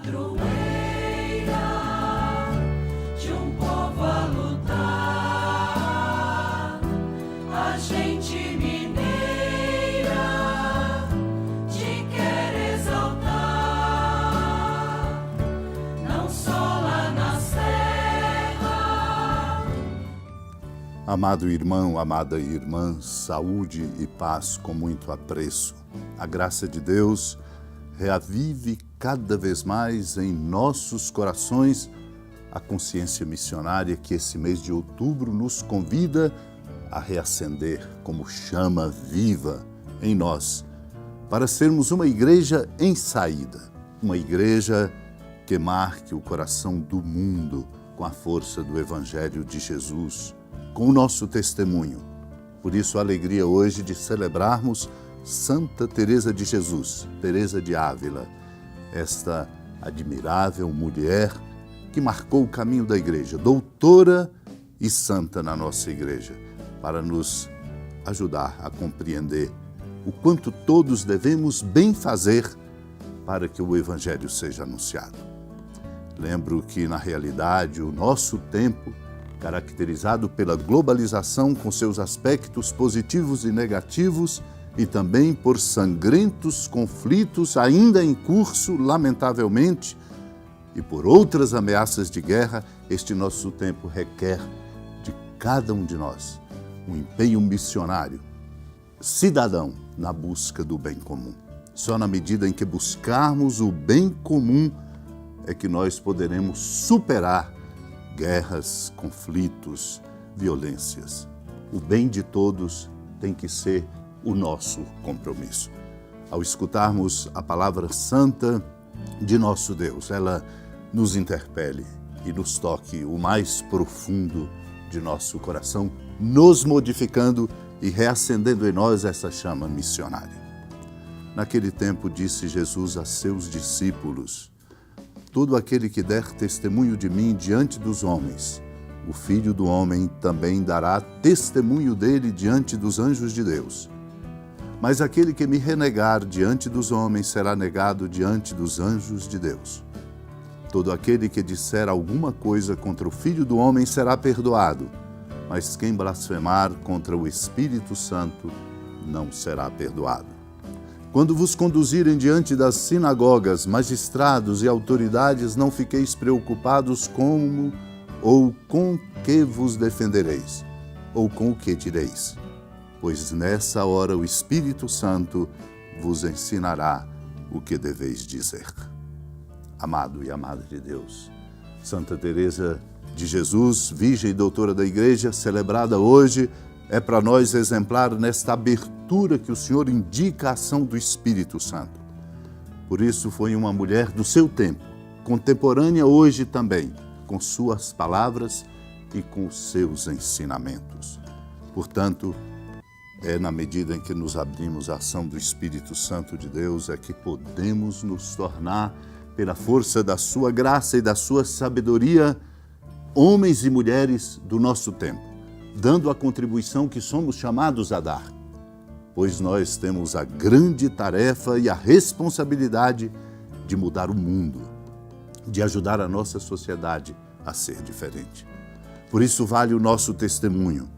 padroeira de um povo a lutar, a gente mineira te quer exaltar, não só lá na serra. Amado irmão, amada irmã, saúde e paz com muito apreço. A graça de Deus reavive cada vez mais em nossos corações a consciência missionária que esse mês de outubro nos convida a reacender como chama viva em nós, para sermos uma igreja em saída, uma igreja que marque o coração do mundo com a força do Evangelho de Jesus, com o nosso testemunho. Por isso, a alegria hoje de celebrarmos Santa Teresa de Jesus, Teresa de Ávila, esta admirável mulher que marcou o caminho da igreja, doutora e santa na nossa igreja, para nos ajudar a compreender o quanto todos devemos bem fazer para que o Evangelho seja anunciado. Lembro que, na realidade, o nosso tempo, caracterizado pela globalização com seus aspectos positivos e negativos, e também por sangrentos conflitos ainda em curso, lamentavelmente, e por outras ameaças de guerra, este nosso tempo requer de cada um de nós um empenho missionário, cidadão, na busca do bem comum. Só na medida em que buscarmos o bem comum é que nós poderemos superar guerras, conflitos, violências. O bem de todos tem que ser o nosso compromisso. Ao escutarmos a palavra santa de nosso Deus, ela nos interpele e nos toque o mais profundo de nosso coração, nos modificando e reacendendo em nós essa chama missionária. Naquele tempo disse Jesus a seus discípulos: todo aquele que der testemunho de mim diante dos homens, o Filho do Homem também dará testemunho dele diante dos anjos de Deus. Mas aquele que me renegar diante dos homens será negado diante dos anjos de Deus. Todo aquele que disser alguma coisa contra o Filho do Homem será perdoado, mas quem blasfemar contra o Espírito Santo não será perdoado. Quando vos conduzirem diante das sinagogas, magistrados e autoridades, não fiqueis preocupados como ou com que vos defendereis, ou com o que direis. Pois nessa hora o Espírito Santo vos ensinará o que deveis dizer. Amado e amada de Deus, Santa Teresa de Jesus, Virgem e Doutora da Igreja, celebrada hoje, é para nós exemplar nesta abertura que o Senhor indica a ação do Espírito Santo. Por isso foi uma mulher do seu tempo, contemporânea hoje também, com suas palavras e com seus ensinamentos. Portanto, é na medida em que nos abrimos à ação do Espírito Santo de Deus é que podemos nos tornar, pela força da sua graça e da sua sabedoria, homens e mulheres do nosso tempo, dando a contribuição que somos chamados a dar, pois nós temos a grande tarefa e a responsabilidade de mudar o mundo, de ajudar a nossa sociedade a ser diferente. Por isso vale o nosso testemunho.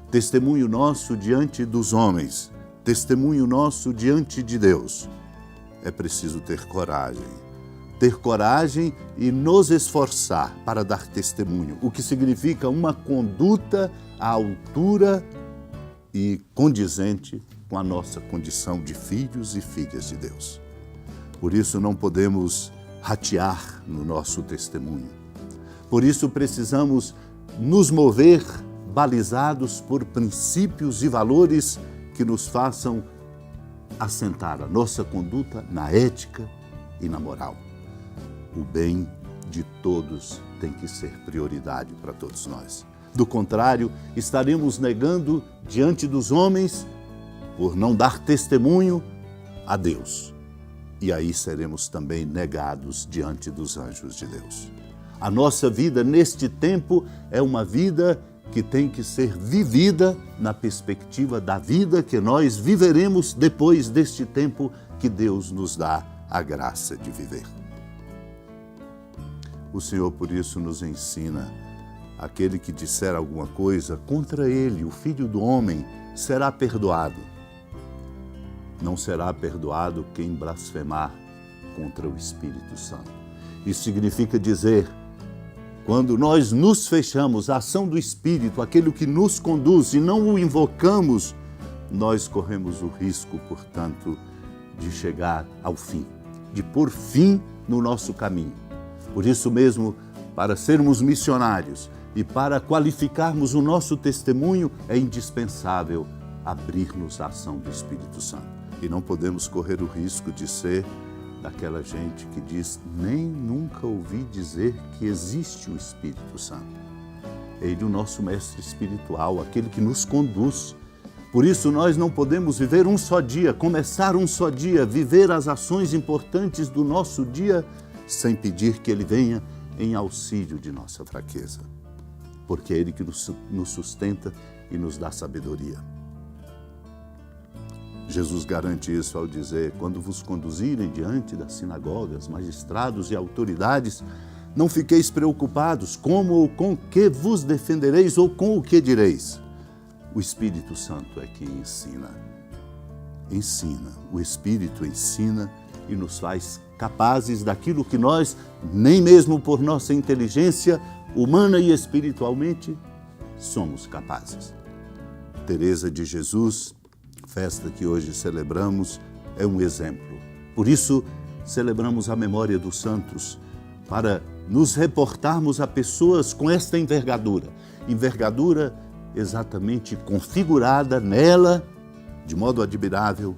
Testemunho nosso diante dos homens, testemunho nosso diante de Deus. É preciso ter coragem e nos esforçar para dar testemunho, o que significa uma conduta à altura e condizente com a nossa condição de filhos e filhas de Deus. Por isso não podemos ratear no nosso testemunho. Por isso precisamos nos mover balizados por princípios e valores que nos façam assentar a nossa conduta na ética e na moral. O bem de todos tem que ser prioridade para todos nós. Do contrário, estaremos negando diante dos homens por não dar testemunho a Deus. E aí seremos também negados diante dos anjos de Deus. A nossa vida neste tempo é uma vida que tem que ser vivida na perspectiva da vida que nós viveremos depois deste tempo que Deus nos dá a graça de viver. O Senhor, por isso, nos ensina: aquele que disser alguma coisa contra ele, o Filho do Homem, será perdoado. Não será perdoado quem blasfemar contra o Espírito Santo. Isso significa dizer, quando nós nos fechamos à ação do Espírito, aquele que nos conduz, e não o invocamos, nós corremos o risco, portanto, de chegar ao fim, de pôr fim no nosso caminho. Por isso mesmo, para sermos missionários e para qualificarmos o nosso testemunho, é indispensável abrir-nos à ação do Espírito Santo. E não podemos correr o risco de ser daquela gente que diz: nem nunca ouvi dizer que existe o Espírito Santo. É Ele o nosso mestre espiritual, aquele que nos conduz. Por isso nós não podemos viver um só dia, começar um só dia, viver as ações importantes do nosso dia sem pedir que Ele venha em auxílio de nossa fraqueza. Porque é Ele que nos sustenta e nos dá sabedoria. Jesus garante isso ao dizer: quando vos conduzirem diante das sinagogas, magistrados e autoridades, não fiqueis preocupados como ou com que vos defendereis ou com o que direis. O Espírito Santo é quem ensina. Ensina. O Espírito ensina e nos faz capazes daquilo que nós, nem mesmo por nossa inteligência humana e espiritualmente, somos capazes. Teresa de Jesus, festa que hoje celebramos, é um exemplo. Por isso, celebramos a memória dos santos, para nos reportarmos a pessoas com esta envergadura. Envergadura exatamente configurada nela, de modo admirável,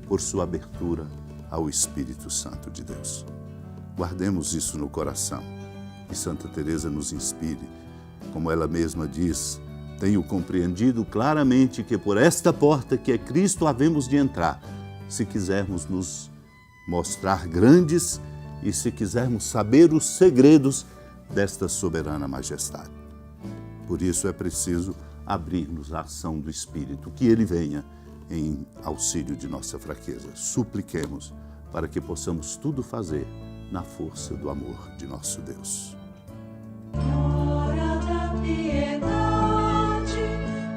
por sua abertura ao Espírito Santo de Deus. Guardemos isso no coração. E Santa Teresa nos inspire. Como ela mesma diz: tenho compreendido claramente que por esta porta que é Cristo havemos de entrar, se quisermos nos mostrar grandes e se quisermos saber os segredos desta soberana majestade. Por isso é preciso abrir-nos à ação do Espírito, que Ele venha em auxílio de nossa fraqueza. Supliquemos para que possamos tudo fazer na força do amor de nosso Deus. Hora da piedade,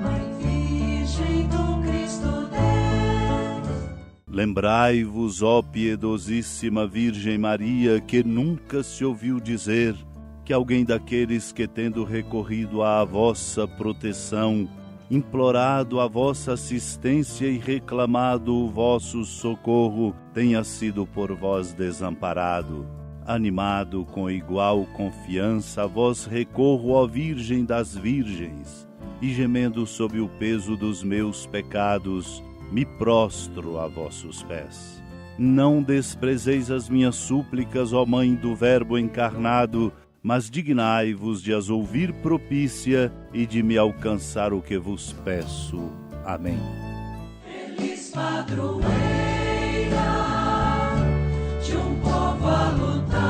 Mãe Virgem do Cristo Deus. Lembrai-vos, ó piedosíssima Virgem Maria, que nunca se ouviu dizer que alguém daqueles que, tendo recorrido à vossa proteção, implorado a vossa assistência e reclamado o vosso socorro, tenha sido por vós desamparado. Animado com igual confiança, a vós recorro, ó Virgem das Virgens, e gemendo sob o peso dos meus pecados, me prostro a vossos pés. Não desprezeis as minhas súplicas, ó Mãe do Verbo encarnado, mas dignai-vos de as ouvir propícia e de me alcançar o que vos peço. Amém. Feliz padroeira de um povo a lutar,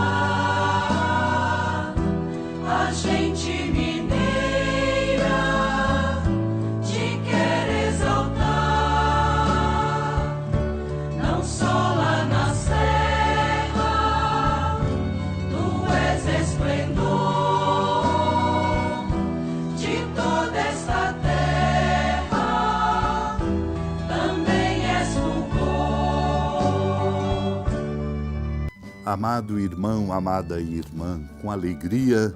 a gente mineira te quer exaltar, não só lá na serra, tu és esplendor de toda esta terra, também és fulgor. Amado irmão, amada irmã, com alegria,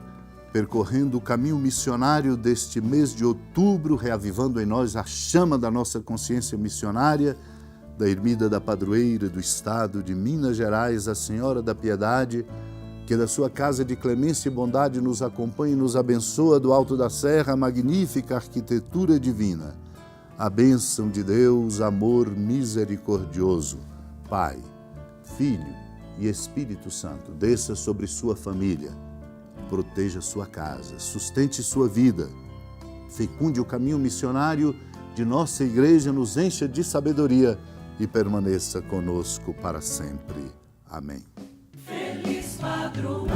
percorrendo o caminho missionário deste mês de outubro, reavivando em nós a chama da nossa consciência missionária, da ermida da padroeira do estado de Minas Gerais, a Senhora da Piedade, que da sua casa de clemência e bondade nos acompanhe e nos abençoa do alto da serra, a magnífica arquitetura divina. A bênção de Deus, amor misericordioso, Pai, Filho e Espírito Santo, desça sobre sua família, proteja sua casa, sustente sua vida, fecunde o caminho missionário de nossa igreja, nos encha de sabedoria e permaneça conosco para sempre. Amém. Feliz padroeira